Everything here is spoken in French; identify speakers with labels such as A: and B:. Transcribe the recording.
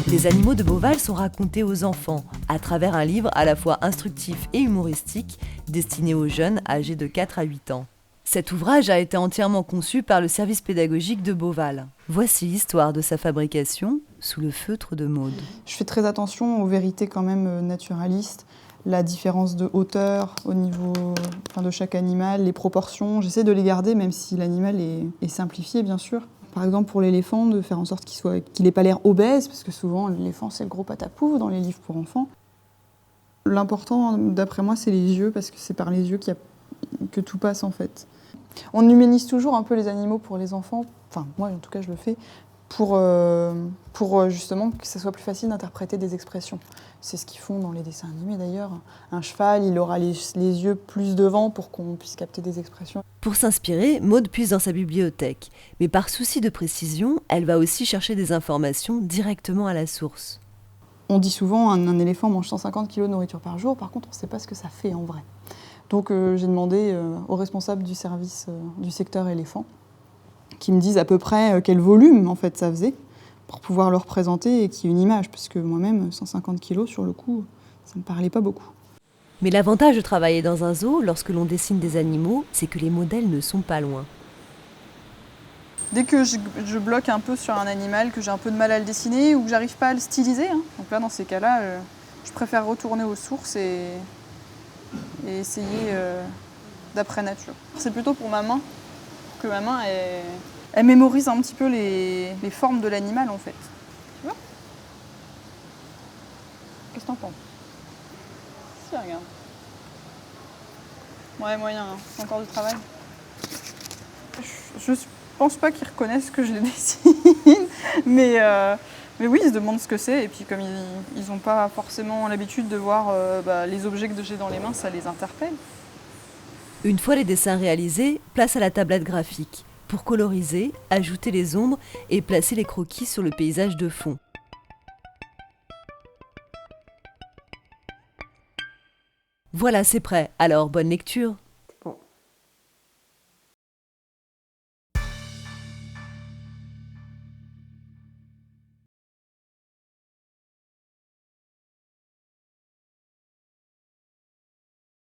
A: Les animaux de Beauval sont racontés aux enfants à travers un livre à la fois instructif et humoristique destiné aux jeunes âgés de 4 à 8 ans. Cet ouvrage a été entièrement conçu par le service pédagogique de Beauval. Voici l'histoire de sa fabrication sous le feutre de Maude.
B: Je fais très attention aux vérités quand même naturalistes, la différence de hauteur au niveau de chaque animal, les proportions. J'essaie de les garder même si l'animal est simplifié bien sûr. Par exemple pour l'éléphant, de faire en sorte qu'il n'ait pas l'air obèse, parce que souvent l'éléphant c'est le gros patapou dans les livres pour enfants. L'important d'après moi c'est les yeux, parce que c'est par les yeux que tout passe en fait. On humanise toujours un peu les animaux pour les enfants, enfin moi en tout cas je le fais, pour justement que ce soit plus facile d'interpréter des expressions. C'est ce qu'ils font dans les dessins animés d'ailleurs. Un cheval, il aura les yeux plus devant pour qu'on puisse capter des expressions.
A: Pour s'inspirer, Maude puise dans sa bibliothèque. Mais par souci de précision, elle va aussi chercher des informations directement à la source.
B: On dit souvent qu'un éléphant mange 150 kg de nourriture par jour, par contre on ne sait pas ce que ça fait en vrai. Donc j'ai demandé aux responsables du service du secteur éléphant qui me disent à peu près quel volume en fait ça faisait pour pouvoir le représenter et qu'il y ait une image, parce que moi-même 150 kg sur le coup, ça ne me parlait pas beaucoup.
A: Mais l'avantage de travailler dans un zoo lorsque l'on dessine des animaux, c'est que les modèles ne sont pas loin.
B: Dès que je bloque un peu sur un animal, que j'ai un peu de mal à le dessiner ou que j'arrive pas à le styliser, donc là dans ces cas-là, je préfère retourner aux sources et essayer d'après nature. C'est plutôt pour ma main, que ma main elle mémorise un petit peu les formes de l'animal en fait. Tu vois? Qu'est-ce que t'en penses? Si, regarde. Ouais, moyen, hein. C'est encore du travail. Je pense pas qu'ils reconnaissent que je les dessine, mais oui, ils se demandent ce que c'est, et puis comme ils n'ont pas forcément l'habitude de voir les objets que j'ai dans les mains, ça les interpelle.
A: Une fois les dessins réalisés, place à la tablette graphique pour coloriser, ajouter les ombres et placer les croquis sur le paysage de fond. Voilà, c'est prêt, alors bonne lecture!